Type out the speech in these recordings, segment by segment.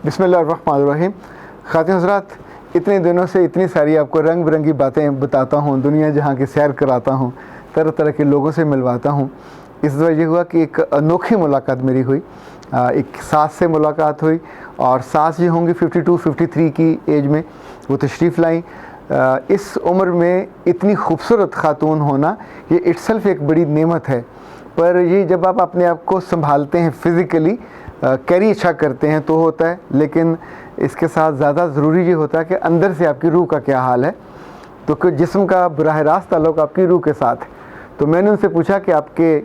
बिस्मिल्लाहिर्रहमानिर्रहीम। ख़ातिन हज़रात, इतने दिनों से इतनी सारी आपको रंग बिरंगी बातें बताता हूँ, दुनिया जहाँ की सैर कराता हूँ, तरह तरह के लोगों से मिलवाता हूँ। इस दफ़ा ये हुआ कि एक अनोखी मुलाकात मेरी हुई। एक सास से मुलाकात हुई और सास ये होंगी 52-53 की एज में, वो तशरीफ़ लाई। इस उम्र में इतनी खूबसूरत ख़ातून होना ये इट्सल्फ एक बड़ी नेमत है। पर ये जब आप अपने आप को संभालते हैं, फ़िज़िकली कैरी अच्छा करते हैं तो होता है, लेकिन इसके साथ ज़्यादा ज़रूरी ये होता है कि अंदर से आपकी रूह का क्या हाल है। तो कि जिस्म का बराह रास्त ताल्लुक़ आपकी रूह के साथ है। तो मैंने उनसे पूछा कि आपके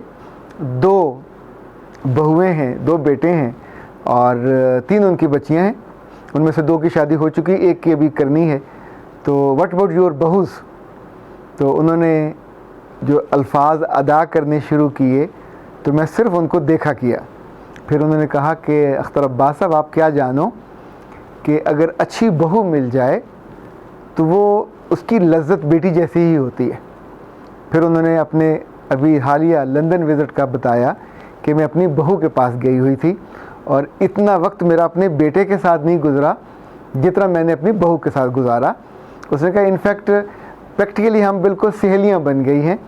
2 बहुएँ हैं, 2 बेटे हैं और 3 उनकी बच्चियाँ हैं। उनमें से 2 की शादी हो चुकी, एक की अभी करनी है। तो व्हाट अबाउट योर बहूज़? तो उन्होंने जो अल्फाज अदा करने शुरू किए तो मैं सिर्फ़ उनको देखा किया। फिर उन्होंने कहा कि अख्तर अब्बास साहब, आप क्या जानो कि अगर अच्छी बहू मिल जाए तो वो उसकी लज्जत बेटी जैसी ही होती है। फिर उन्होंने अपने अभी हालिया लंदन विज़िट का बताया कि मैं अपनी बहू के पास गई हुई थी और इतना वक्त मेरा अपने बेटे के साथ नहीं गुज़रा जितना मैंने अपनी बहू के साथ गुजारा। उसने कहा इनफैक्ट प्रैक्टिकली हम बिल्कुल सहेलियाँ बन गई हैं।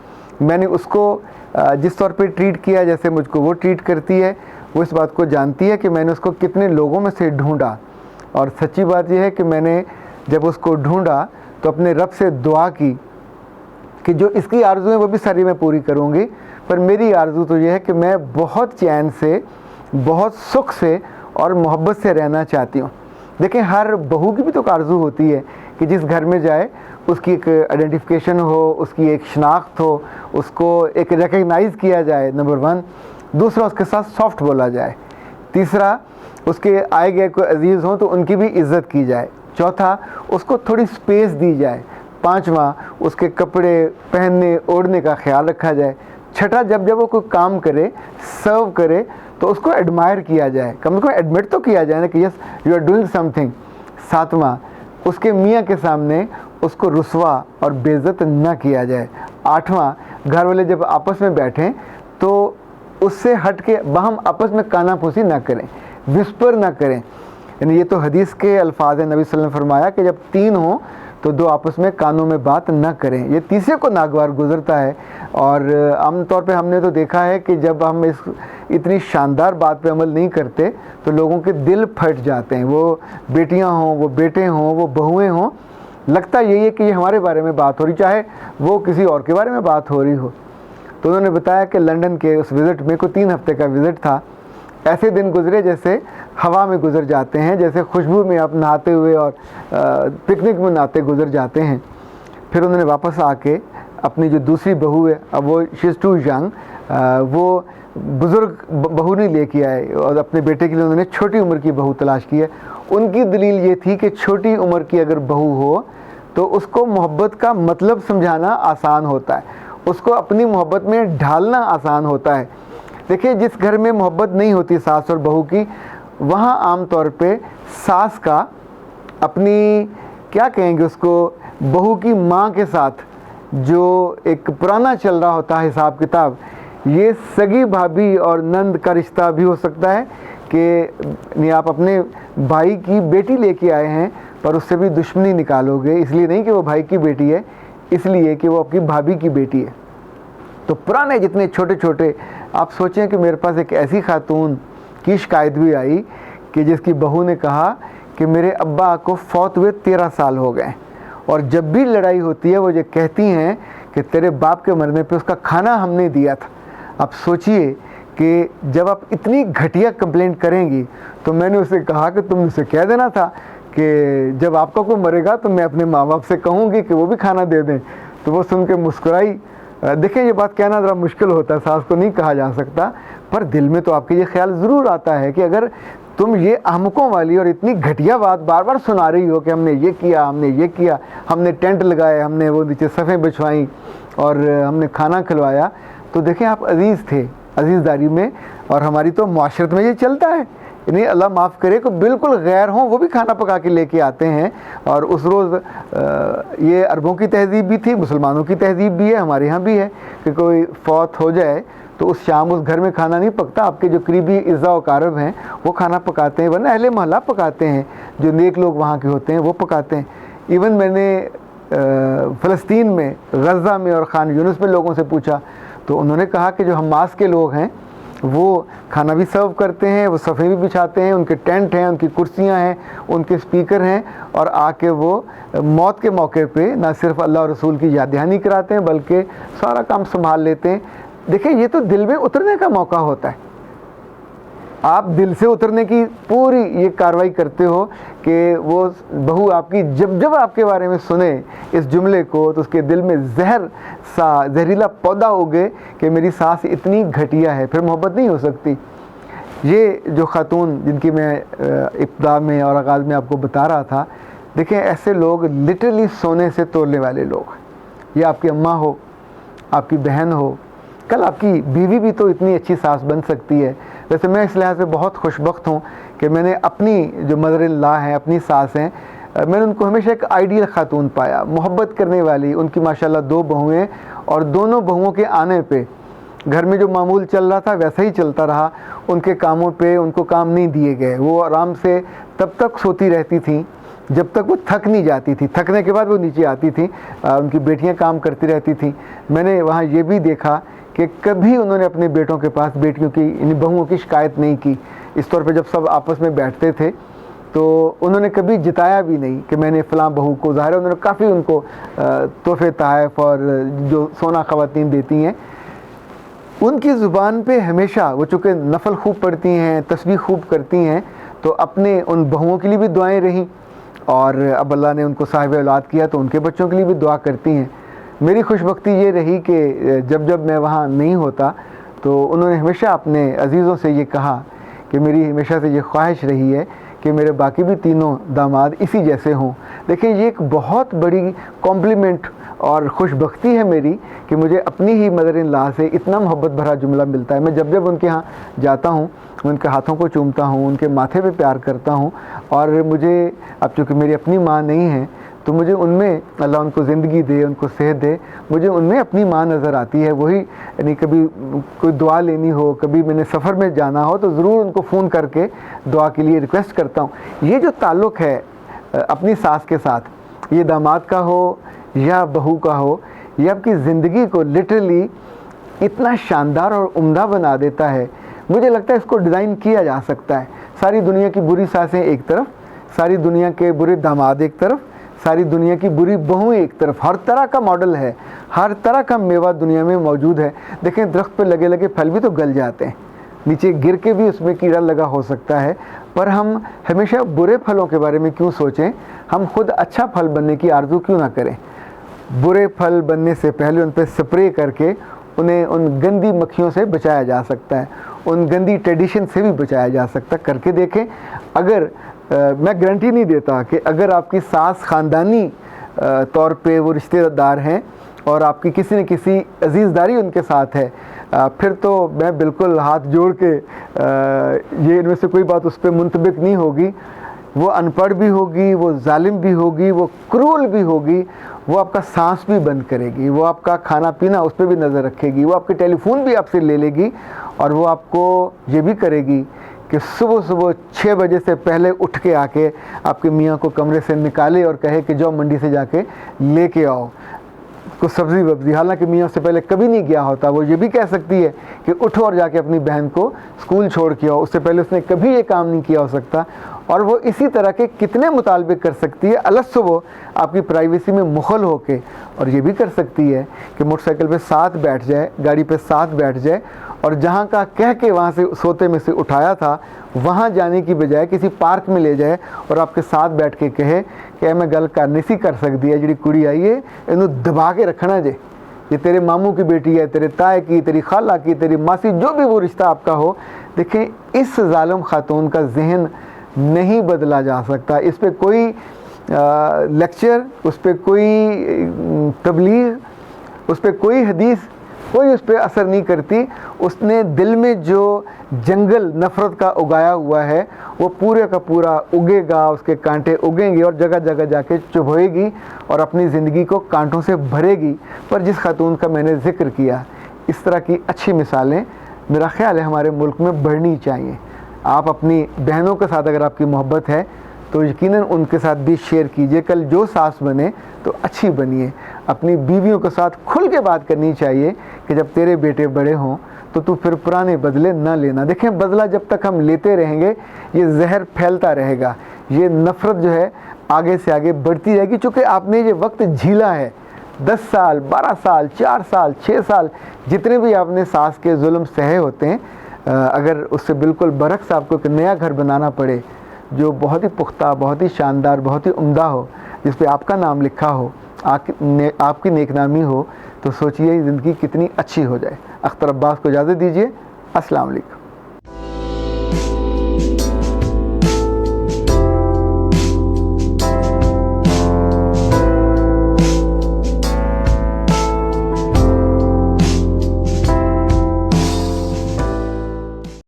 मैंने उसको जिस तौर पे ट्रीट किया जैसे मुझको वो ट्रीट करती है। वो इस बात को जानती है कि मैंने उसको कितने लोगों में से ढूंढा, और सच्ची बात यह है कि मैंने जब उसको ढूंढा तो अपने रब से दुआ की कि जो इसकी आरज़ू है वो भी सारी मैं पूरी करूँगी, पर मेरी आरज़ू तो यह है कि मैं बहुत चैन से, बहुत सुख से और मोहब्बत से रहना चाहती हूँ। देखें, हर बहू की भी तो आरज़ू होती है कि जिस घर में जाए उसकी एक आइडेंटिफिकेशन हो, उसकी एक शनाख्त हो, उसको एक रिकग्नाइज़ किया जाए, नंबर 1। दूसरा, उसके साथ सॉफ्ट बोला जाए। तीसरा, उसके आए गए कोई अजीज़ हों तो उनकी भी इज़्ज़त की जाए। चौथा, उसको थोड़ी स्पेस दी जाए। पाँचवा, उसके कपड़े पहनने ओढ़ने का ख्याल रखा जाए। छठा, जब वो कोई काम करे, सर्व करे तो उसको एडमायर किया जाए, कम से कम एडमिट तो किया जाए ना कि yes you are doing something. सातवां, उसके मियाँ के सामने उसको रुस्वा और बेइज्जत न किया जाए। आठवां, घर वाले जब आपस में बैठें तो उससे हट के हम आपस में कानाफूसी ना करें, विस्पर ना करें। यानी ये तो हदीस के अल्फाज हैं, नबी सल्लल्लाहु अलैहि वसल्लम ने फरमाया कि जब 3 हों तो 2 आपस में कानों में बात न करें। ये तीसरे को नागवार गुजरता है। और आमतौर पे हमने तो देखा है कि जब हम इस इतनी शानदार बात पे अमल नहीं करते तो लोगों के दिल फट जाते हैं। वो बेटियां हों, वो बेटे हों, वो बहुएँ हों, लगता यही है कि ये हमारे बारे में बात हो रही, चाहे वो किसी और के बारे में बात हो रही हो। तो उन्होंने बताया कि लंदन के उस विज़िट में कोई 3 हफ्ते का विज़िट था। ऐसे दिन गुजरे जैसे हवा में गुजर जाते हैं, जैसे खुशबू में आप नहाते हुए और पिकनिक में नहाते गुजर जाते हैं। फिर उन्होंने वापस आके अपनी जो दूसरी बहू है, अब वो शी इज़ टू यंग, वो बुज़ुर्ग बहू नहीं लेके आए और अपने बेटे के लिए उन्होंने छोटी उम्र की बहू तलाश की है। उनकी दलील ये थी कि छोटी उम्र की अगर बहू हो तो उसको मोहब्बत का मतलब समझाना आसान होता है, उसको अपनी मोहब्बत में ढालना आसान होता है। देखिए, जिस घर में मोहब्बत नहीं होती सास और बहू की, वहाँ आम तौर पे सास का अपनी क्या कहेंगे उसको, बहू की माँ के साथ जो एक पुराना चल रहा होता है हिसाब किताब, ये सगी भाभी और नंद का रिश्ता भी हो सकता है कि नहीं आप अपने भाई की बेटी लेके आए हैं पर उससे भी दुश्मनी निकालोगे, इसलिए नहीं कि वो भाई की बेटी है, इसलिए कि वो आपकी भाभी की बेटी है। तो पुराने जितने छोटे छोटे, आप सोचें कि मेरे पास एक ऐसी खातून की शिकायत भी आई कि जिसकी बहू ने कहा कि मेरे अब्बा को फौत हुए 13 साल हो गए और जब भी लड़ाई होती है वो ये कहती हैं कि तेरे बाप के मरने पे उसका खाना हमने दिया था। अब सोचिए कि जब आप इतनी घटिया कंप्लेंट करेंगी, तो मैंने उसे कहा कि तुम उसे कह देना था कि जब आपका कोई मरेगा तो मैं अपने माँ बाप से कहूँगी कि वो भी खाना दे दें। तो वो सुन के मुस्कुराई। देखें, ये बात कहना ज़रा मुश्किल होता है, सास को नहीं कहा जा सकता, पर दिल में तो आपके ये ख्याल ज़रूर आता है कि अगर तुम ये अहमकों वाली और इतनी घटिया बात बार बार सुना रही हो कि हमने ये किया, हमने ये किया, हमने टेंट लगाए, हमने वो नीचे सफ़ें बिछवाई और हमने खाना खिलवाया, तो देखें आप अजीज़ थे, अजीज़दारी में, और हमारी तो माशरत में ये चलता है। नहीं, अल्लाह माफ़ करे, को बिल्कुल गैर हों वो भी खाना पका के लेके आते हैं। और उस रोज़ ये अरबों की तहज़ीब भी थी, मुसलमानों की तहज़ीब भी है, हमारे यहाँ भी है कि कोई फौत हो जाए तो उस शाम उस घर में खाना नहीं पकता, आपके जो करीबी इज़्ज़ा व कारब हैं वो खाना पकाते हैं, वरना अहले मोहल्ला पकाते हैं, जो नेक लोग वहाँ के होते हैं वो पकाते हैं। इवन मैंने फ़लस्तीन में, गज़ा में और खान यूनुस में लोगों से पूछा तो उन्होंने कहा कि जो हमास के लोग हैं वो खाना भी सर्व करते हैं, वो सफ़े भी बिछाते हैं, उनके टेंट हैं, उनकी कुर्सियां हैं, उनके स्पीकर हैं, और आके वो मौत के मौके पे ना सिर्फ अल्लाह और रसूल की याद दहानी कराते हैं बल्कि सारा काम संभाल लेते हैं। देखिए, ये तो दिल में उतरने का मौका होता है। आप दिल से उतरने की पूरी ये कार्रवाई करते हो कि वो बहू आपकी जब जब आपके बारे में सुने इस जुमले को तो उसके दिल में जहरीला पौधा उगे कि मेरी सास इतनी घटिया है, फिर मोहब्बत नहीं हो सकती। ये जो खातून जिनकी मैं इब्तिदा में और आगाज़ में आपको बता रहा था, देखें ऐसे लोग लिटरली सोने से तोड़ने वाले लोग। ये आपकी अम्मा हो, आपकी बहन हो, कल आपकी बीवी भी तो इतनी अच्छी सास बन सकती है। वैसे मैं इस लिहाज से बहुत खुशबख्त हूँ कि मैंने अपनी जो मदर इन लॉ हैं, अपनी सास हैं, मैंने उनको हमेशा एक आइडियल खातून पाया, मोहब्बत करने वाली। उनकी माशाल्लाह 2 बहुएँ, और दोनों बहुओं के आने पे घर में जो मामूल चल रहा था वैसा ही चलता रहा। उनके कामों पे उनको काम नहीं दिए गए, वो आराम से तब तक सोती रहती थी जब तक वो थक नहीं जाती थी। थकने के बाद वो नीचे आती थी, उनकी बेटियां काम करती रहती थी। मैंने वहाँ ये भी देखा कि कभी उन्होंने अपने बेटों के पास बेटियों की, इन बहुओं की शिकायत नहीं की। इस तौर पे जब सब आपस में बैठते थे तो उन्होंने कभी जिताया भी नहीं कि मैंने फ़लाँ बहू को, ज़ाहिर है उन्होंने काफ़ी उनको तोहफ़े तोहफ़ और जो सोना ख़वातीन देती हैं, उनकी ज़ुबान पे हमेशा वो चूँकि नफल खूब पढ़ती हैं, तस्बीह खूब करती हैं, तो अपने उन बहुओं के लिए भी दुआएं रहीं, और अब अल्लाह ने उनको साहिब औलाद किया तो उनके बच्चों के लिए भी दुआ करती हैं। मेरी खुशबख्ती ये रही कि जब जब मैं वहाँ नहीं होता तो उन्होंने हमेशा अपने अजीज़ों से ये कहा कि मेरी हमेशा से ये ख्वाहिश रही है कि मेरे बाकी भी तीनों दामाद इसी जैसे हों। देखिए, ये एक बहुत बड़ी कॉम्प्लीमेंट और खुशबख्ती है मेरी कि मुझे अपनी ही मदर इन लॉ से इतना मोहब्बत भरा जुमला मिलता है। मैं जब जब उनके यहाँ जाता हूँ, उनके हाथों को चूमता हूँ, उनके माथे पे प्यार करता हूँ, और मुझे अब चूँकि मेरी अपनी माँ नहीं है तो मुझे उनमें, अल्लाह उनको ज़िंदगी दे, उनको सेहत दे, मुझे उनमें अपनी माँ नज़र आती है। वही यानी कभी कोई दुआ लेनी हो, कभी मैंने सफ़र में जाना हो तो ज़रूर उनको फ़ोन करके दुआ के लिए रिक्वेस्ट करता हूँ। ये जो ताल्लुक़ है अपनी सास के साथ, ये दामाद का हो या बहू का हो, ये आपकी ज़िंदगी को लिटरली इतना शानदार और उम्दा बना देता है। मुझे लगता है इसको डिज़ाइन किया जा सकता है। सारी दुनिया की बुरी सासें एक तरफ, सारी दुनिया के बुरे दामाद एक तरफ, सारी दुनिया की बुरी बहुएं एक तरफ। हर तरह का मॉडल है, हर तरह का मेवा दुनिया में मौजूद है। देखें, दरख्त पे लगे लगे फल भी तो गल जाते हैं, नीचे गिर के भी उसमें कीड़ा लगा हो सकता है, पर हम हमेशा बुरे फलों के बारे में क्यों सोचें? हम खुद अच्छा फल बनने की आरज़ू क्यों ना करें? बुरे फल बनने से पहले उन पर स्प्रे करके उन्हें उन गंदी मक्खियों से बचाया जा सकता है, उन गंदी ट्रेडिशन से भी बचाया जा सकता है। करके देखें। अगर मैं गारंटी नहीं देता कि अगर आपकी सास ख़ानदानी तौर पे वो रिश्तेदार हैं और आपकी किसी न किसी अजीज़दारी उनके साथ है, फिर तो मैं बिल्कुल हाथ जोड़ के ये इनमें से कोई बात उस पर मुंतबिक नहीं होगी। वो अनपढ़ भी होगी, वो जालिम भी होगी, वो क्रूल भी होगी, वो आपका सांस भी बंद करेगी, वो आपका खाना पीना उस पर भी नज़र रखेगी, वो आपके टेलीफोन भी आपसे ले लेगी, और वो आपको ये भी करेगी कि सुबह सुबह 6 बजे से पहले उठ के आके आपके मियाँ को कमरे से निकाले और कहे कि जाओ मंडी से जाके लेके आओ कुछ सब्ज़ी वब्ज़ी। हालांकि मियाँ उससे पहले कभी नहीं गया होता। वो ये भी कह सकती है कि उठो और जाके अपनी बहन को स्कूल छोड़ के आओ, उससे पहले उसने कभी ये काम नहीं किया हो सकता। और वो इसी तरह के कितने मुतालबे कर सकती है, अलग से वो आपकी प्राइवेसी में मुखल होके। और ये भी कर सकती है कि मोटरसाइकिल पे साथ बैठ जाए, गाड़ी पे साथ बैठ जाए, और जहाँ का कह के वहाँ से सोते में से उठाया था वहाँ जाने की बजाय किसी पार्क में ले जाए और आपके साथ बैठ के कहे कि मैं गल कर नहीं सी कर सकती है, जी कुड़ी आई है इनू दबा के रखना जे, ये तेरे मामू की बेटी है, तेरे ताए की, तेरी खाला की, तेरी मासी, जो भी वो रिश्ता आपका हो। देखें, इस जालिम खातून का जहन नहीं बदला जा सकता। इस पर कोई लेक्चर, उस पर कोई तबलीग, उस पर कोई हदीस, कोई उस पर असर नहीं करती। उसने दिल में जो जंगल नफ़रत का उगाया हुआ है वो पूरे का पूरा उगेगा, उसके कांटे उगेंगे और जगह जगह जाके चुभोएगी और अपनी ज़िंदगी को कांटों से भरेगी। पर जिस खातून का मैंने ज़िक्र किया, इस तरह की अच्छी मिसालें मेरा ख्याल है हमारे मुल्क में बढ़नी चाहिए। आप अपनी बहनों के साथ अगर आपकी मोहब्बत है तो यकीनन उनके साथ भी शेयर कीजिए। कल जो सास बने तो अच्छी बनिए। अपनी बीवियों के साथ खुल के बात करनी चाहिए कि जब तेरे बेटे बड़े हों तो तू फिर पुराने बदले न लेना। देखें, बदला जब तक हम लेते रहेंगे ये जहर फैलता रहेगा, ये नफ़रत जो है आगे से आगे बढ़ती रहेगी। चूँकि आपने ये वक्त झीला है, 10 साल, 12 साल, 4 साल, 6 साल, जितने भी आपने सास के जुल्म सहे होते हैं, अगर उससे बिल्कुल बरक्स आपको एक नया घर बनाना पड़े जो बहुत ही पुख्ता, बहुत ही शानदार, बहुत ही उम्दा हो, जिस पे आपका नाम लिखा हो, आपकी नेकनामी हो, तो सोचिए ज़िंदगी कितनी अच्छी हो जाए। अख्तर अब्बास को इजाज़त दीजिए। अस्सलाम वालेकुम।